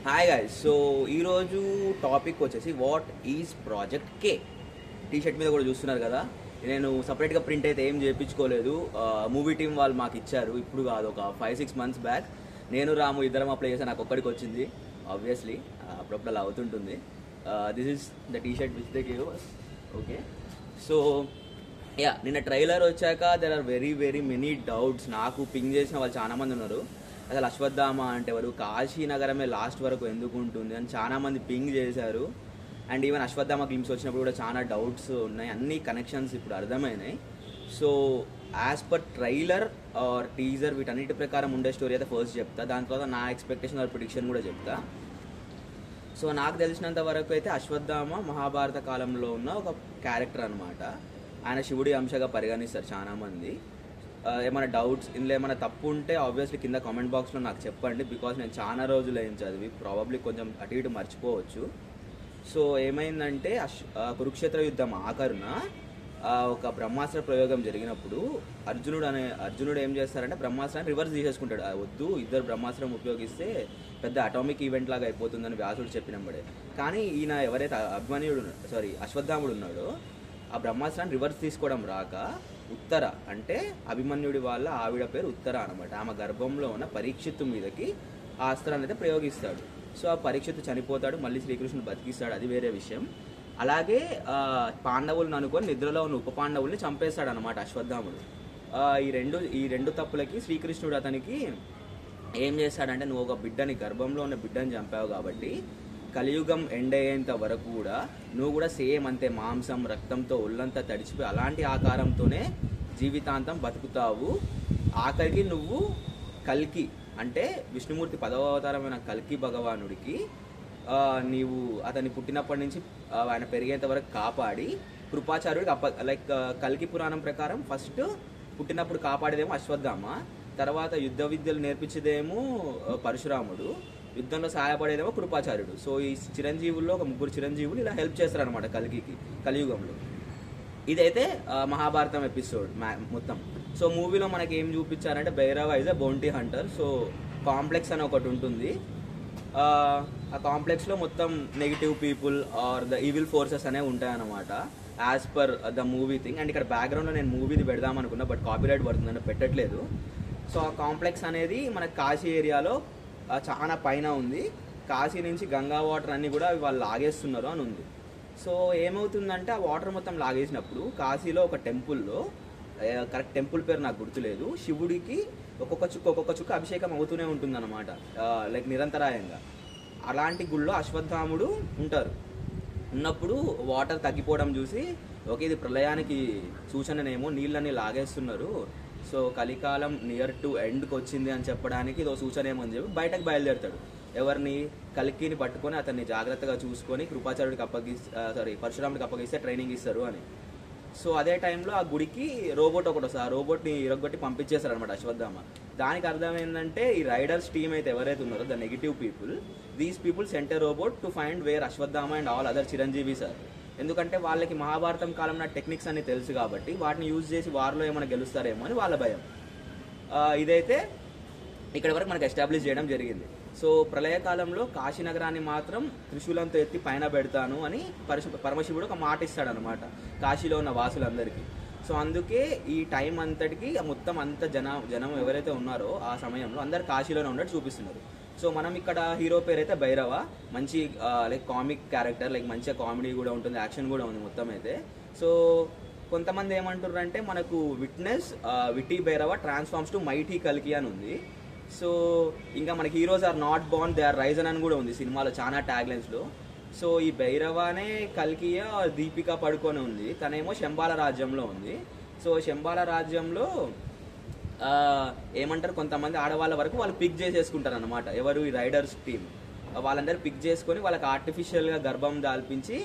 Hi guys. So ఈరోజు topic వచ్చేసి what is project K. T shirt మీద కూడా చూస్తున్నారు కదా, నేను సపరేట్గా ప్రింట్ అయితే ఏం చేయించుకోలేదు. మూవీ టీం వాళ్ళు మాకు ఇచ్చారు, ఇప్పుడు కాదు ఒక 5-6 months బ్యాక్. నేను రాము ఇద్దరం అప్లై చేసాను, నాకు ఒక్కడికి వచ్చింది. ఆబ్వియస్లీ అప్పుడప్పుడు అలా అవుతుంటుంది. This is the T shirt which they give us. Okay, so yeah, నిన్న ట్రైలర్ వచ్చాక there are very very many doubts. నాకు పింగ్ చేసిన వాళ్ళు చాలా మంది ఉన్నారు. అసలు అశ్వత్థామ అంటే ఎవరు, కాశీనగరమే లాస్ట్ వరకు ఎందుకు ఉంటుంది అని చాలా మంది పింగ్ చేశారు. అండ్ ఈవెన్ అశ్వత్థామ గ్లిమ్స్ వచ్చినప్పుడు కూడా చాలా డౌట్స్ ఉన్నాయి. అన్ని కనెక్షన్స్ ఇప్పుడు అర్థమైనాయి. So as per trailer or teaser వీటన్నిటి ప్రకారం ఉండే స్టోరీ అయితే ఫస్ట్ చెప్తా, దాని తర్వాత నా ఎక్స్పెక్టేషన్ ఆర్ ప్రిడిక్షన్ కూడా చెప్తా. సో నాకు తెలిసినంత వరకు అయితే అశ్వత్థామ మహాభారత కాలంలో ఉన్న ఒక క్యారెక్టర్ అనమాట. ఆయన శివుడి అంశగా పరిగణిస్తారు చాలామంది. ఏమైనా డౌట్స్, ఇందులో ఏమైనా తప్పు ఉంటే ఆబ్వియస్లీ కింద కామెంట్ బాక్స్లో నాకు చెప్పండి, బికాజ్ నేను చాలా రోజులు ఏం చదివి ప్రాబబ్లీ కొంచెం అటు ఇటు మర్చిపోవచ్చు. సో ఏమైందంటే కురుక్షేత్ర యుద్ధం ఆఖరున ఒక బ్రహ్మాస్త్ర ప్రయోగం జరిగినప్పుడు అర్జునుడు ఏం చేస్తారంటే బ్రహ్మాస్త్రాన్ని రివర్స్ తీసేసుకుంటాడు. వద్దు, ఇద్దరు బ్రహ్మాస్త్రం ఉపయోగిస్తే పెద్ద అటామిక్ ఈవెంట్ లాగా అయిపోతుందని వ్యాసుడు చెప్పినప్పుడే. కానీ ఈయన ఎవరైతే అశ్వత్థాముడు ఉన్నాడో ఆ బ్రహ్మాస్త్రాన్ని రివర్స్ తీసుకోవడం రాక ఉత్తర, అంటే అభిమన్యుడి వాళ్ళ ఆవిడ పేరు ఉత్తర అనమాట, ఆమె గర్భంలో ఉన్న పరీక్షిత్తు మీదకి ఆ అస్త్రాన్ని అయితే ప్రయోగిస్తాడు. సో ఆ పరీక్షిత్తు చనిపోతాడు, మళ్ళీ శ్రీకృష్ణుడు బతికిస్తాడు, అది వేరే విషయం. అలాగే పాండవులను అనుకొని నిద్రలో ఉన్న ఉప పాండవుల్ని చంపేస్తాడు అనమాట అశ్వత్థాముడు. ఈ రెండు తప్పులకి శ్రీకృష్ణుడు అతనికి ఏం చేస్తాడంటే, నువ్వు ఒక బిడ్డని, గర్భంలో ఉన్న బిడ్డని చంపావు కాబట్టి కలియుగం ఎండ్ అయ్యేంత వరకు కూడా నువ్వు కూడా సేమ్ అంతే మాంసం రక్తంతో ఒళ్ళంతా తడిచిపోయి అలాంటి ఆకారంతోనే జీవితాంతం బతుకుతావు. ఆఖరికి నువ్వు కల్కి, అంటే విష్ణుమూర్తి 10వ అవతారమైన కల్కి భగవానుడికి నీవు అతన్ని పుట్టినప్పటి నుంచి ఆయన పెరిగేంత వరకు కాపాడి కృపాచార్యుడికి లైక్ కల్కి పురాణం ప్రకారం ఫస్ట్ పుట్టినప్పుడు కాపాడేదేమో అశ్వత్థామ, తర్వాత యుద్ధ విద్యలు నేర్పించేదేమో పరశురాముడు, యుద్ధంలో సహాయపడేదేమో కృపాచార్యుడు. సో ఈ చిరంజీవుల్లో ఒక 3 చిరంజీవులు ఇలా హెల్ప్ చేస్తారనమాట కలియుగంలో. ఇదైతే మహాభారతం ఎపిసోడ్ మొత్తం. సో మూవీలో మనకి ఏం చూపించారంటే Bhairava is a bounty hunter. So complex అని ఒకటి ఉంటుంది. ఆ కాంప్లెక్స్లో మొత్తం negative people or the evil forces అనేవి ఉంటాయన్నమాట as per the movie thing. And ఇక్కడ బ్యాక్గ్రౌండ్లో నేను మూవీది పెడదాం అనుకున్నా, బట్ కాపీరైట్ పడుతుందని పెట్టట్లేదు. సో ఆ కాంప్లెక్స్ అనేది మనకి కాశీ ఏరియాలో చాలా పైన ఉంది. కాశీ నుంచి గంగా వాటర్ అన్నీ కూడా వాళ్ళు లాగేస్తున్నారు అని ఉంది. సో ఏమవుతుందంటే ఆ వాటర్ మొత్తం లాగేసినప్పుడు కాశీలో ఒక టెంపుల్లో, కరెక్ట్ టెంపుల్ పేరు నాకు గుర్తులేదు, శివుడికి ఒక్కొక్క చుక్క అభిషేకం అవుతూనే ఉంటుంది అనమాట, లైక్ నిరంతరాయంగా. అలాంటి గుళ్ళో అశ్వత్థాముడు ఉన్నప్పుడు వాటర్ తగ్గిపోవడం చూసి, ఓకే ఇది ప్రళయానికి సూచననేమో, నీళ్ళని లాగేస్తున్నారు, సో కలికాలం నియర్ టు ఎండ్కి వచ్చింది అని చెప్పడానికి ఇదో సూచన ఏమని చెప్పి బయటకు బయలుదేరుతాడు. ఎవరిని, కల్కిని పట్టుకొని అతన్ని జాగ్రత్తగా చూసుకొని కృపాచార్యుడికి పరశురాముడికి అప్పగిస్తే ట్రైనింగ్ ఇస్తారు అని. సో అదే టైంలో ఆ గుడికి రోబోట్ ఒకటి వస్తుంది, ఆ రోబోట్ని ఇరగొట్టి పంపించేస్తారు అనమాట అశ్వత్థామ. దానికి అర్థం ఏంటంటే ఈ రైడర్స్ టీమ్ అయితే ఎవరైతే ఉన్నారో the negative people, these people sent a robot to find where Ashwatthama and all other Chiranjeevi sir. ఎందుకంటే వాళ్ళకి మహాభారతం కాలం నా టెక్నిక్స్ అన్ని తెలుసు కాబట్టి వాటిని యూజ్ చేసి వారిలో ఏమైనా గెలుస్తారేమో అని వాళ్ళ భయం. ఇదైతే ఇక్కడ వరకు మనకు ఎస్టాబ్లిష్ చేయడం జరిగింది. సో ప్రళయకాలంలో కాశీనగరాన్ని మాత్రం త్రిశూలంతో ఎత్తి పైన పెడతాను అని పరమశివుడు ఒక మాట ఇస్తాడనమాట కాశీలో ఉన్న వాసులందరికీ. సో అందుకే ఈ టైం అంతటికి మొత్తం అంత జనం ఎవరైతే ఉన్నారో ఆ సమయంలో అందరు కాశీలోనే ఉన్నట్టు చూపిస్తున్నారు. సో మనం ఇక్కడ హీరో పేరు అయితే భైరవ, మంచి లైక్ కామిక్ క్యారెక్టర్, లైక్ మంచిగా కామెడీ కూడా ఉంటుంది, యాక్షన్ కూడా ఉంది మొత్తం అయితే. సో కొంతమంది ఏమంటారు అంటే మనకు witty Bhairava transforms to mighty కల్కి అని ఉంది. సో ఇంకా మనకి heroes are not born, they are risen అని కూడా ఉంది సినిమాలో చాలా ట్యాగ్లైన్స్లో. సో ఈ భైరవనే కల్కియ దీపిక పడుకొని ఉంది, తనేమో శంబాల రాజ్యంలో ఉంది. సో శంబాల రాజ్యంలో ఏమంటారు, కొంతమంది ఆడవాళ్ళ వరకు వాళ్ళు పిక్ చేసేసుకుంటారు అనమాట. ఎవరు, ఈ రైడర్స్ టీమ్ వాళ్ళందరూ పిక్ చేసుకొని వాళ్ళకి ఆర్టిఫిషియల్గా గర్భం దాల్పించి,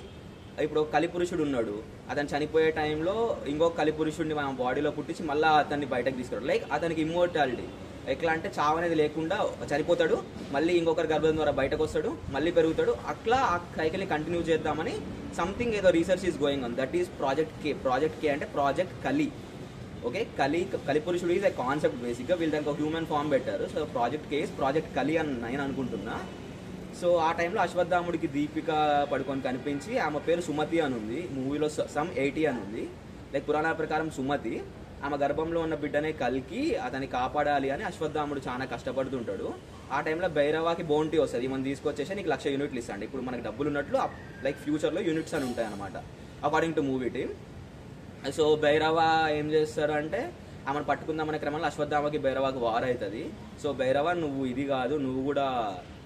ఇప్పుడు కలిపురుషుడు ఉన్నాడు, అతను చనిపోయే టైంలో ఇంకొక కలిపురుషుడిని మన బాడీలో పుట్టించి మళ్ళీ అతన్ని బయటకు తీసుకురాడు. లైక్ అతనికి ఇమ్మోర్టాలిటీ, ఎట్లా అంటే చావు అనేది లేకుండా చనిపోతాడు, మళ్ళీ ఇంకొకరి గర్భం ద్వారా బయటకు వస్తాడు, మళ్ళీ పెరుగుతాడు, అట్లా ఆ సైకిల్ని కంటిన్యూ చేద్దామని సంథింగ్ ఏదో research is going on. That is project కే అంటే ప్రాజెక్ట్ కలి. ఓకే, కలిపురుషుడు ఈజ్ ఎ కాన్సెప్ట్ బేసిక్గా. వీళ్ళు దానికి ఒక హ్యూమన్ ఫామ్ పెట్టారు. సో ప్రాజెక్ట్ కే ప్రాజెక్ట్ కలి అని నేను అనుకుంటున్నా. సో ఆ టైంలో అశ్వత్థాముడికి దీపిక పడుకొని కనిపించి ఆమె పేరు సుమతి అని ఉంది, మూవీలో సమ్ 80 అని ఉంది. లైక్ పురాణాల ప్రకారం సుమతి, ఆమె గర్భంలో ఉన్న బిడ్డనే కల్కి అతన్ని కాపాడాలి అని అశ్వత్థాముడు చాలా కష్టపడుతుంటాడు. ఆ టైంలో భైరవాకి బౌంటీ వస్తుంది, మనం తీసుకొచ్చేసి నీకు 1,00,000 యూనిట్లు ఇస్తాండి. ఇప్పుడు మనకి డబ్బులు ఉన్నట్లు లైక్ ఫ్యూచర్లో యూనిట్స్ అని ఉంటాయి అనమాట according to movie team. So Bhairava ఏం చేస్తాడు అంటే ఆమెను పట్టుకుందామనే క్రమంలో అశ్వత్థామకి భైరవాకి వార్ అవుతుంది. సో భైరవ నువ్వు ఇది కాదు, నువ్వు కూడా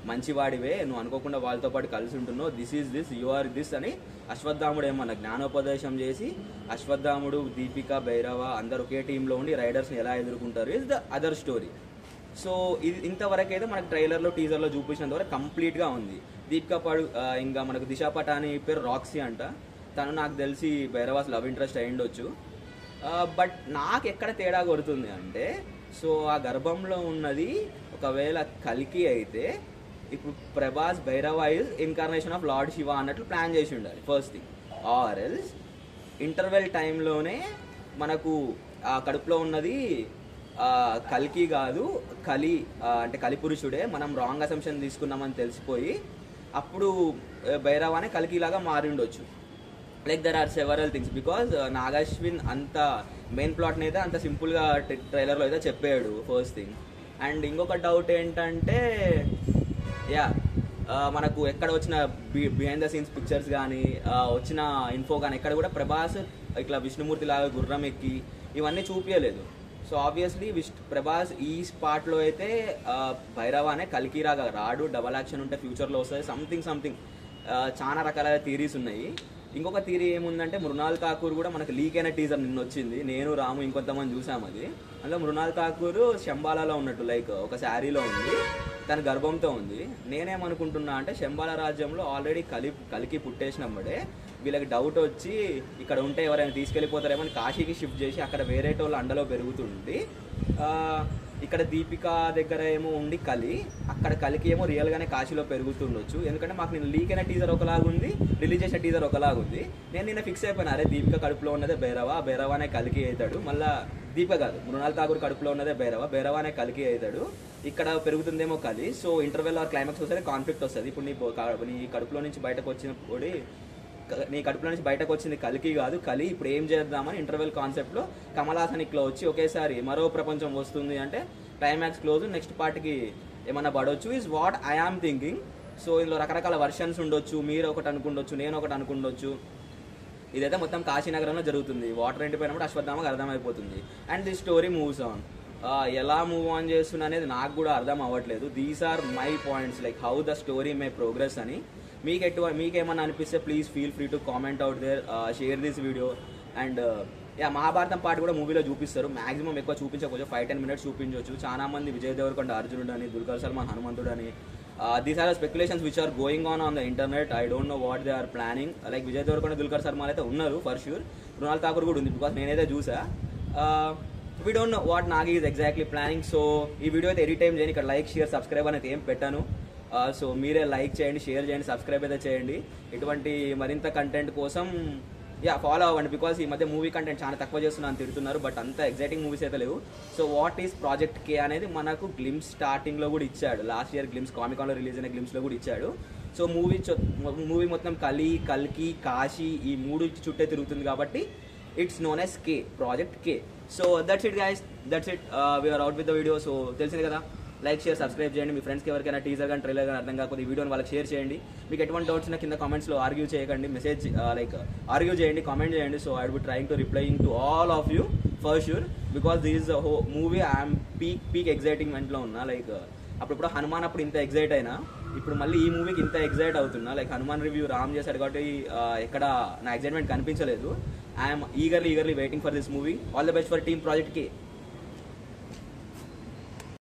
మంచివాడివే, నువ్వు అనుకోకుండా వాళ్ళతో పాటు కలిసి ఉంటున్నావు, this is this, you are this అని అశ్వత్థాముడు ఏమన్నా జ్ఞానోపదేశం చేసి అశ్వత్థాముడు, దీపిక, భైరవ అందరు ఒకే టీంలో ఉండి రైడర్స్ని ఎలా ఎదుర్కొంటారు is the other story. So ఇది ఇంతవరకు అయితే మనకు ట్రైలర్లో టీజర్లో చూపించినంత వరకు కంప్లీట్గా ఉంది. దీపిక ఇంకా మనకు దిశా పటాని పేరు రాక్సీ అంట, తను నాకు తెలిసి భైరవాస్ లవ్ ఇంట్రెస్ట్ అయ్యిండొచ్చు. బట్ నాకు ఎక్కడ తేడా కొడుతుంది అంటే, సో ఆ గర్భంలో ఉన్నది ఒకవేళ కల్కి అయితే ఇప్పుడు Prabhas Bhairava is incarnation of lord Shiva అన్నట్లు ప్లాన్ చేసి ఉండాలి first thing. Or else interval టైంలోనే మనకు ఆ కడుపులో ఉన్నది కల్కి కాదు కలి అంటే కలిపురుషుడే, మనం రాంగ్ అసంప్షన్ తీసుకున్నామని తెలిసిపోయి అప్పుడు భైరవానే కల్కిలాగా మారి ఉండొచ్చు. Like there are several things because Nag Ashwin అంత మెయిన్ ప్లాట్ని అయితే అంత సింపుల్గా ట్రైలర్లో అయితే చెప్పాడు ఫస్ట్ థింగ్. అండ్ ఇంకొక డౌట్ ఏంటంటే మనకు ఎక్కడ వచ్చిన బిహైండ్ ద సీన్స్ పిక్చర్స్ కానీ వచ్చిన ఇన్ఫో కానీ ఎక్కడ కూడా ప్రభాస్ ఇట్లా విష్ణుమూర్తి లాగా గుర్రం ఎక్కి ఇవన్నీ చూపించలేదు. సో ఆబ్వియస్లీ ప్రభాస్ ఈ స్పాట్లో అయితే భైరవ అనే కల్కిరాగా రాడు, డబల్ యాక్షన్ ఉంటే ఫ్యూచర్లో వస్తుంది, సంథింగ్ చాలా రకాల థీరీస్ ఉన్నాయి. ఇంకొక థీరీ ఏముందంటే మృణాల్ ఠాకూర్ కూడా మనకు లీక్ అయిన టీజర్ నిన్న వచ్చింది, నేను రాము ఇంకొంతమంది చూసాము. అది అందులో మృణాల్ ఠాకూర్ శంబాలాలో ఉన్నట్టు లైక్ ఒక శారీలో ఉంది, తన గర్భంతో ఉంది. నేనేమనుకుంటున్నా అంటే శంబాల రాజ్యంలో ఆల్రెడీ కలికి పుట్టేసినప్పుడే వీళ్ళకి డౌట్ వచ్చి ఇక్కడ ఉంటే ఎవరైనా తీసుకెళ్ళిపోతారేమో అని కాశీకి షిఫ్ట్ చేసి అక్కడ వేరే వాళ్ళ అండలో పెరుగుతుండి ఇక్కడ దీపిక దగ్గర ఏమో ఉండి అక్కడ కలికి ఏమో రియల్గానే కాశీలో పెరుగుతుండొచ్చు. ఎందుకంటే మాకు నేను లీక్ అయిన టీజర్ ఒకలాగుంది, రిలీజ్ చేసిన టీజర్ ఒకలాగుంది. నేను నిన్న ఫిక్స్ అయిపోయినా, అరే దీపిక కడుపులో ఉన్నదే భైరవానే కలికి అవుతాడు, మళ్ళీ దీపిక కాదు మృణాల్ ఠాకూర్ కడుపులో ఉన్నదే భైరవానే కలికి అవుతాడు, ఇక్కడ పెరుగుతుందేమో కలి. సో ఇంటర్వెల్ ఆర్ క్లైమాక్స్ వస్తే కాన్ఫ్లిక్ట్ వస్తుంది. ఇప్పుడు నీ కడుపులో నుంచి బయటకు వచ్చింది కలికి కాదు కలి, ఇప్పుడు ఏం చేద్దామని ఇంటర్వెల్ కాన్సెప్ట్లో కమల్ హాసన్ ఇట్లా వచ్చి ఒకేసారి మరో ప్రపంచం వస్తుంది అంటే క్లైమాక్స్ క్లోజ్, నెక్స్ట్ పార్ట్కి ఏమన్నా పడవచ్చు is what I am thinking. So ఇందులో రకరకాల వర్షన్స్ ఉండొచ్చు, మీరు ఒకటి అనుకుండొచ్చు, నేను ఒకటి అనుకుండొచ్చు. ఇదైతే మొత్తం కాశీనగరంలో జరుగుతుంది, వాటర్ ఎండిపోయినప్పుడు అశ్వత్థామకు అర్థమైపోతుంది. And the story moves on. ఎలా మూవ్ ఆన్ చేస్తున్నా అనేది నాకు కూడా అర్థం అవ్వట్లేదు. These are my points, like how the story may progress అని. మీకేమన్నా అనిపిస్తే please feel free to comment out there, share this video. And Mahabharatam part కూడా మూవీలో చూపిస్తారు, మాక్సిమం ఎక్కువ చూపించకపోవచ్చు, 5-10 minutes చూపించవచ్చు. చాలా మంది విజయ్ దేవరకొండ అర్జునుడు అని, దుల్కర్ సల్మాన్ హనుమంతుడు అని, these are speculations which are going on the internet. I don't know what they are planning. Like Vijay Deverakonda, Dulquer Salmaan అయితే ఉన్నారు ఫర్ ష్యూర్, మృణాల్ ఠాకూర్ కూడా ఉంది బికాస్ నేనైతే చూసా. We don't know what Nagi is exactly planning. So ఈ వీడియో అయితే ఎడిట్ టైం చేయని, ఇక్కడ లైక్ షేర్ సబ్స్క్రైబ్ అనేది ఏం పెట్టాను. సో మీరే లైక్ చేయండి, షేర్ చేయండి, సబ్స్క్రైబ్ అయితే చేయండి. ఇటువంటి మరింత కంటెంట్ కోసం ఫాలో అవ్వండి. బికాస్ ఈ మధ్య మూవీ కంటెంట్ చాలా తక్కువ చేస్తున్నాను తిడుతున్నారు, బట్ అంత ఎగ్జైటింగ్ మూవీస్ అయితే లేవు. సో వాట్ ఈస్ ప్రాజెక్ట్ కే అనేది మనకు గ్లిమ్స్ స్టార్టింగ్లో కూడా ఇచ్చాడు, లాస్ట్ ఇయర్ గ్లిమ్స్ కామికాన్లో రిలీజ్ అయిన గ్లిమ్స్లో కూడా ఇచ్చాడు. సో మూవీ మొత్తం కల్కి కాశీ ఈ 3 చుట్టే తిరుగుతుంది కాబట్టి it's known as K, project K. So that's it guys, that's it, we're out with the video. So తెలిసింది కదా, లైక్ షేర్ సబ్స్క్రైబ్ చేయండి. మీ ఫ్రెండ్స్కి ఎవరికైనా టీజర్ కానీ ట్రైలర్ కానీ అర్థం కాకపోతే ఈ వీడియోని వాళ్ళకి షేర్ చేయండి. మీకు ఎటువంటి డౌట్స్ ఉన్నా కింద కామెంట్స్లో ఆర్గ్యూ చేయకండి, ఆర్గ్యూ చేయండి, కామెంట్ చేయండి. So I would be trying to replying to all of you for sure, because this is movie I'm peak ఎగ్జైటింగ్మెంట్లో ఉన్నా. లైక్ అప్పుడు హనుమాన్ అప్పుడు ఇంత ఎగ్జైట్ అయినా, ఇప్పుడు మళ్ళీ ఈ మూవీకి ఇంత ఎగ్జైట్ అవుతున్నా. లైక్ హనుమాన్ రివ్యూ రామ్ చేశాడు కాబట్టి ఎక్కడ నా ఎగ్జైట్మెంట్ కనిపించలేదు. I'm eagerly waiting for this movie. All the best for team project K.